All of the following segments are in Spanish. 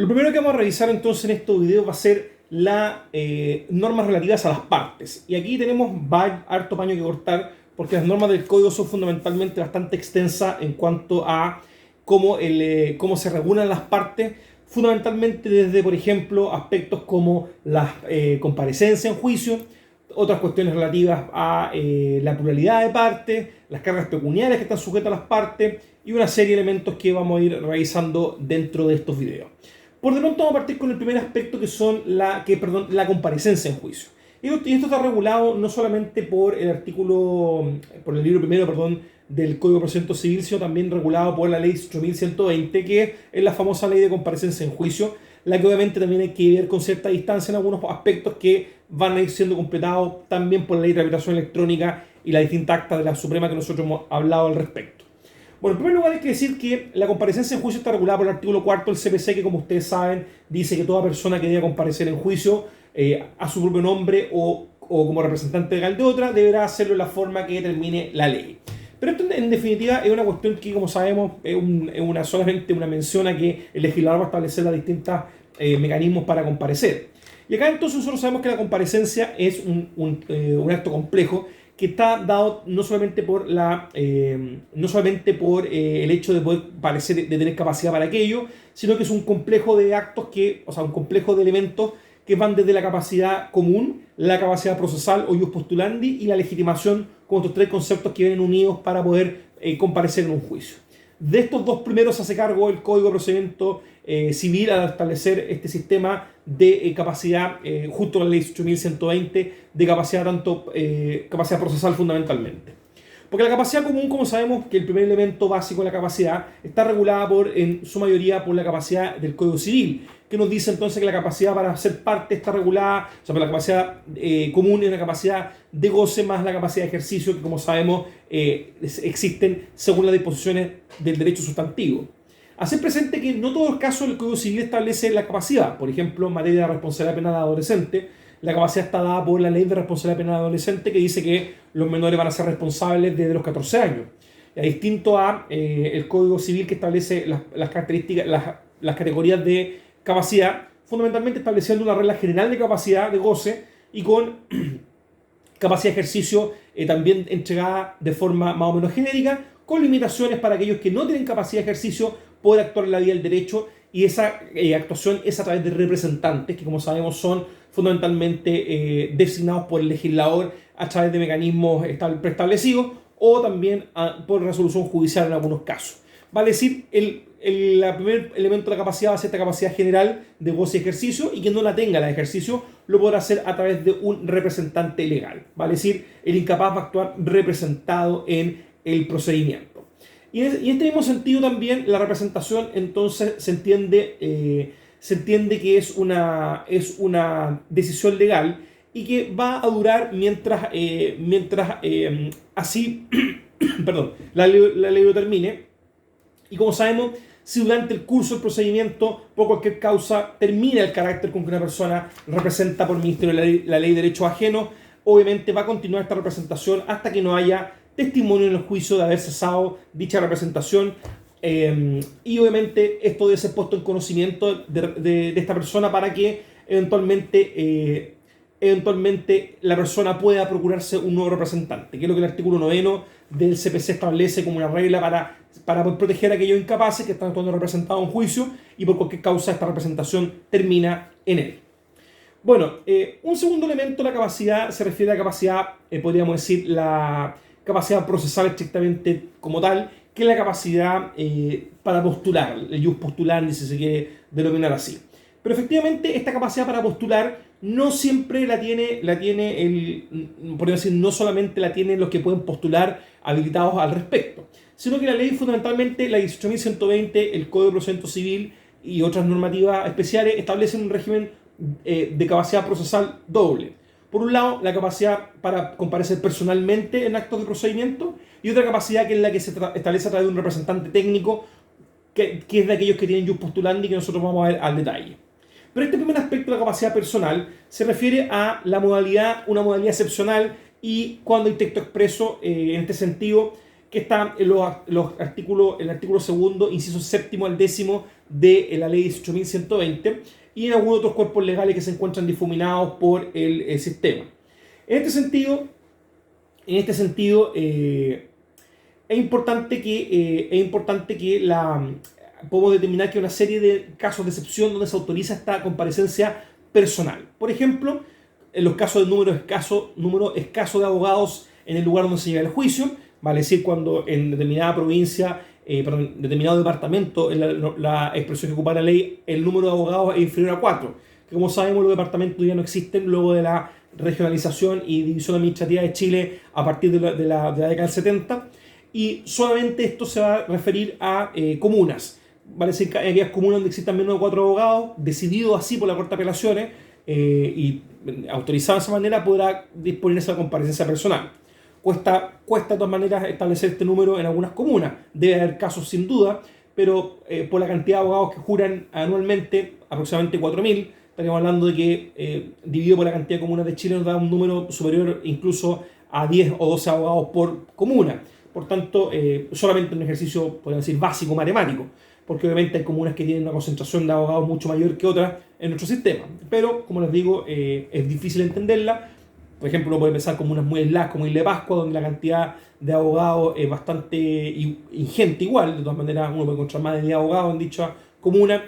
Lo primero que vamos a revisar entonces en este video va a ser las normas relativas a las partes. Y aquí tenemos harto paño que cortar porque las normas del código son fundamentalmente bastante extensas en cuanto a cómo se regulan las partes, fundamentalmente desde, por ejemplo, aspectos como la comparecencia en juicio, otras cuestiones relativas a la pluralidad de partes, las cargas pecuniarias que están sujetas a las partes y una serie de elementos que vamos a ir revisando dentro de estos videos. Por de pronto vamos a partir con el primer aspecto que son la comparecencia en juicio. Y esto está regulado no solamente por el libro primero, del Código de Procedimiento Civil, sino también regulado por la Ley 8120, que es la famosa Ley de Comparecencia en Juicio, la que obviamente también hay que ver con cierta distancia en algunos aspectos que van a ir siendo completados también por la Ley de Tramitación Electrónica y la distinta acta de la Suprema que nosotros hemos hablado al respecto. Bueno, en primer lugar hay que decir que la comparecencia en juicio está regulada por el artículo 4 del CPC, que como ustedes saben dice que toda persona que deba comparecer en juicio a su propio nombre o como representante legal de otra deberá hacerlo de la forma que determine la ley. Pero esto en definitiva es una cuestión que, como sabemos, es solamente una mención a que el legislador va a establecer los distintos mecanismos para comparecer. Y acá entonces nosotros sabemos que la comparecencia es un acto complejo que está dado no solamente por el hecho de poder de tener capacidad para aquello, sino que es un complejo de actos un complejo de elementos que van desde la capacidad común, la capacidad procesal o ius postulandi y la legitimación, como estos tres conceptos que vienen unidos para poder comparecer en un juicio. De estos dos primeros se hace cargo el Código de Procedimiento Civil al establecer este sistema de capacidad, junto con la Ley 8120, de capacidad capacidad procesal fundamentalmente. Porque la capacidad común, como sabemos, que el primer elemento básico de la capacidad está regulada en su mayoría por la capacidad del Código Civil, que nos dice entonces que la capacidad para ser parte está regulada, o sea, la capacidad común es una capacidad de goce más la capacidad de ejercicio, que como sabemos existen según las disposiciones del derecho sustantivo. Hacer presente que no todos los casos el Código Civil establece la capacidad. Por ejemplo, en materia de responsabilidad penal de adolescente, la capacidad está dada por la Ley de Responsabilidad Penal de Adolescente, que dice que los menores van a ser responsables desde los 14 años. Y distinto a el Código Civil, que establece las características, las categorías de capacidad, fundamentalmente estableciendo una regla general de capacidad de goce y con capacidad de ejercicio también entregada de forma más o menos genérica, con limitaciones para aquellos que no tienen capacidad de ejercicio poder actuar en la vía del derecho, y esa actuación es a través de representantes que, como sabemos, son fundamentalmente designados por el legislador a través de mecanismos preestablecidos o también por resolución judicial en algunos casos. Vale decir, el primer elemento de la capacidad va a ser esta capacidad general de goce y ejercicio, y quien no la tenga, la de ejercicio, lo podrá hacer a través de un representante legal. Vale decir, el incapaz va a actuar representado en el procedimiento. Y en este mismo sentido también la representación entonces se entiende que es una decisión legal y que va a durar mientras así perdón, la ley lo termine. Y como sabemos, si durante el curso del procedimiento, por cualquier causa, termina el carácter con que una persona representa por ministerio la ley de derechos ajenos, obviamente va a continuar esta representación hasta que no haya testimonio en el juicio de haber cesado dicha representación, y obviamente esto debe ser puesto en conocimiento de esta persona para que eventualmente la persona pueda procurarse un nuevo representante, que es lo que el artículo 9 del CPC establece como una regla para proteger a aquellos incapaces que están actuando representados en juicio y por cualquier causa esta representación termina en él. Bueno, un segundo elemento de la capacidad se refiere a la capacidad, podríamos decir, la capacidad procesal estrictamente como tal, que es la capacidad para postular, el ius postulandi, si se quiere denominar así. Pero efectivamente esta capacidad para postular no siempre podríamos decir, no solamente la tienen los que pueden postular habilitados al respecto, sino que la ley fundamentalmente, la 18.120, el Código de Procedimiento Civil y otras normativas especiales establecen un régimen de capacidad procesal doble. Por un lado, la capacidad para comparecer personalmente en actos de procedimiento, y otra capacidad que es la que se establece a través de un representante técnico, que es de aquellos que tienen ius postulandi, que nosotros vamos a ver al detalle. Pero este primer aspecto de la capacidad personal se refiere a una modalidad excepcional, y cuando hay texto expreso en este sentido, que está en el artículo segundo, inciso séptimo al décimo de la ley 18.120 y en algunos otros cuerpos legales que se encuentran difuminados por el sistema. En este sentido es importante que podemos determinar que hay una serie de casos de excepción donde se autoriza esta comparecencia personal. Por ejemplo, en los casos de número escaso de abogados en el lugar donde se lleva el juicio, vale decir cuando en determinada provincia, determinado departamento, en la expresión que ocupa la ley, el número de abogados es inferior a 4, que como sabemos los departamentos ya no existen luego de la regionalización y división administrativa de Chile a partir de la década del 70, y solamente esto se va a referir a comunas. Vale decir que en aquellas comunas donde existan menos de 4 abogados, decidido así por la Corte de Apelaciones y autorizado de esa manera, podrá disponerse de la comparecencia personal. Cuesta de todas maneras establecer este número en algunas comunas. Debe haber casos sin duda, pero por la cantidad de abogados que juran anualmente, aproximadamente 4.000, estaríamos hablando de que dividido por la cantidad de comunas de Chile nos da un número superior incluso a 10 o 12 abogados por comuna. Por tanto, solamente un ejercicio, podríamos decir, básico matemático, porque obviamente hay comunas que tienen una concentración de abogados mucho mayor que otras en nuestro sistema. Pero, como les digo, es difícil entenderla. Por ejemplo, uno puede pensar comunas muy aisladas como Isla de Pascua, donde la cantidad de abogados es bastante ingente igual. De todas maneras, uno puede encontrar más de 10 abogados en dicha comuna.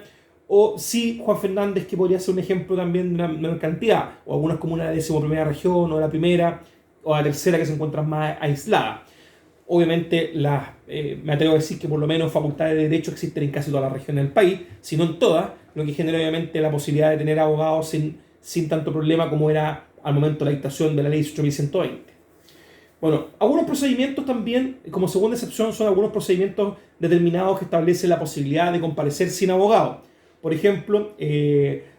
O sí, Juan Fernández, que podría ser un ejemplo también de una menor cantidad. O algunas comunas de la 11ª región, o de la primera, o la tercera, que se encuentran más aisladas. Obviamente, me atrevo a decir que por lo menos facultades de derecho existen en casi todas las regiones del país, si no en todas, lo que genera obviamente la posibilidad de tener abogados sin tanto problema como era al momento de la dictación de la ley 18.120. Bueno, algunos procedimientos también, como segunda excepción, son algunos procedimientos determinados que establecen la posibilidad de comparecer sin abogado. Por ejemplo,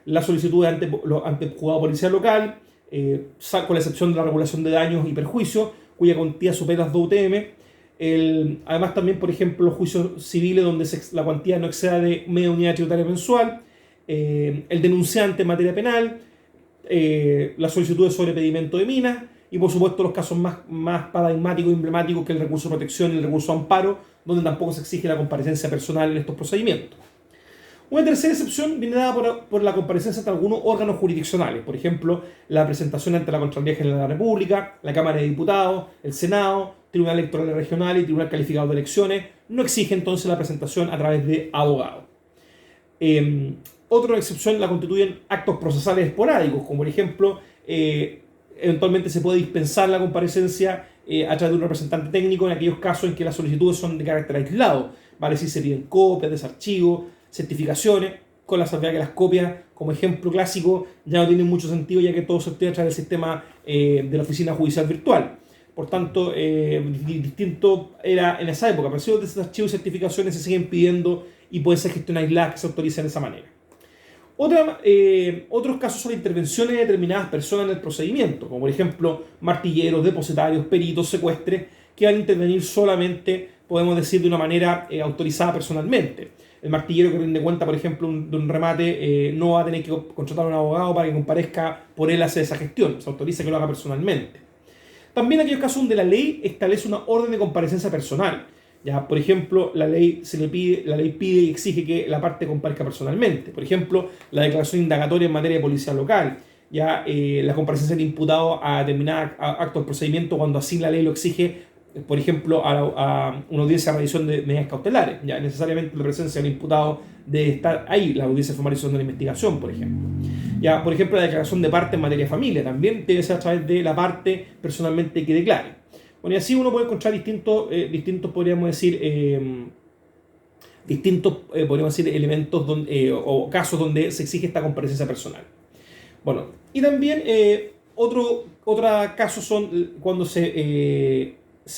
la solicitud ante el juzgado policial local, con la excepción de la regulación de daños y perjuicios, cuya cuantía supera las 2 UTM. Además también, por ejemplo, los juicios civiles donde la cuantía no exceda de media unidad tributaria mensual, el denunciante en materia penal, la solicitud de sobrepedimento de minas y por supuesto los casos más paradigmáticos y emblemáticos que el recurso de protección y el recurso de amparo, donde tampoco se exige la comparecencia personal en estos procedimientos. Una tercera excepción viene dada por la comparecencia ante algunos órganos jurisdiccionales, por ejemplo, la presentación ante la Contraloría General de la República, la Cámara de Diputados, el Senado, Tribunal Electoral Regional y Tribunal Calificado de Elecciones. No exige entonces la presentación a través de abogados. Otra excepción la constituyen actos procesales esporádicos, como por ejemplo, eventualmente se puede dispensar la comparecencia a través de un representante técnico en aquellos casos en que las solicitudes son de carácter aislado, ¿vale? Si se piden copias, desarchivos, certificaciones, con la salvedad que las copias, como ejemplo clásico, ya no tienen mucho sentido ya que todo se obtiene a través del sistema de la oficina judicial virtual. Por tanto, distinto era en esa época, pero si los archivos y certificaciones se siguen pidiendo y pueden ser gestionadas aisladas que se autorizan de esa manera. Otros casos son intervenciones de determinadas personas en el procedimiento, como por ejemplo martilleros, depositarios, peritos, secuestres, que van a intervenir solamente, podemos decir, de una manera autorizada personalmente. El martillero que rinde cuenta, por ejemplo, de un remate, no va a tener que contratar a un abogado para que comparezca por él a hacer esa gestión, se autoriza que lo haga personalmente. También aquellos casos donde la ley establece una orden de comparecencia personal. Ya, por ejemplo, la ley pide y exige que la parte comparezca personalmente. Por ejemplo, la declaración indagatoria en materia de policía local. Ya, la comparecencia del imputado a determinado acto del procedimiento cuando así la ley lo exige, por ejemplo, a una audiencia de revisión de medidas cautelares. Ya, necesariamente la presencia del imputado debe estar ahí, la audiencia de formalización de la investigación, por ejemplo. Ya, por ejemplo, la declaración de parte en materia de familia también debe ser a través de la parte personalmente que declare. Bueno, y así uno puede encontrar distintos podríamos decir, elementos o casos donde se exige esta comparecencia personal. Bueno, y también otro caso son cuando se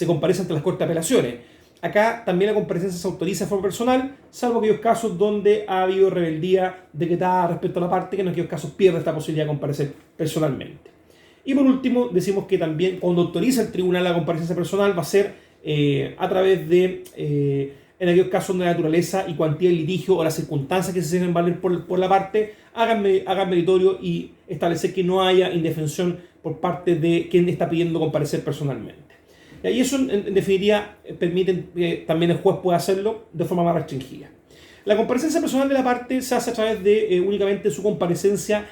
comparece ante las Cortes de Apelaciones. Acá también la comparecencia se autoriza de forma personal, salvo aquellos casos donde ha habido rebeldía decretada respecto a la parte, que en aquellos casos pierde esta posibilidad de comparecer personalmente. Y por último, decimos que también cuando autoriza el tribunal la comparecencia personal va a ser a través de, en aquellos casos de naturaleza y cuantía del litigio o las circunstancias que se hacen valer por la parte, hagan meritorio y establecer que no haya indefensión por parte de quien está pidiendo comparecer personalmente. Y eso, en definitiva, permite que también el juez pueda hacerlo de forma más restringida. La comparecencia personal de la parte se hace a través de únicamente su comparecencia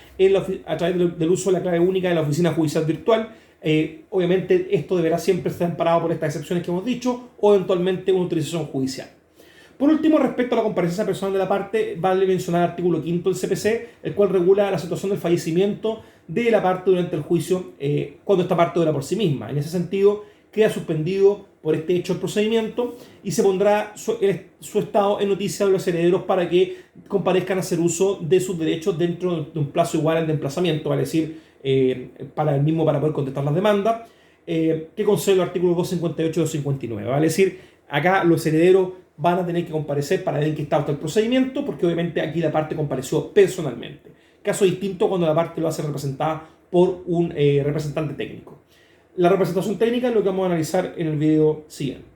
a través del uso de la clave única de la oficina judicial virtual. Obviamente esto deberá siempre estar amparado por estas excepciones que hemos dicho o eventualmente una utilización judicial. Por último, respecto a la comparecencia personal de la parte, vale mencionar el artículo 5 del CPC, el cual regula la situación del fallecimiento de la parte durante el juicio cuando esta parte dura por sí misma. En ese sentido, queda suspendido por este hecho el procedimiento y se pondrá su estado en noticia de los herederos para que comparezcan a hacer uso de sus derechos dentro de un plazo igual al de emplazamiento, vale decir, para el mismo para poder contestar las demandas, que concede el artículo 258 y 259. Vale decir, acá los herederos van a tener que comparecer para ver en qué estado está el procedimiento, porque obviamente aquí la parte compareció personalmente. Caso distinto cuando la parte lo hace representada por un representante técnico. La representación técnica es lo que vamos a analizar en el video siguiente.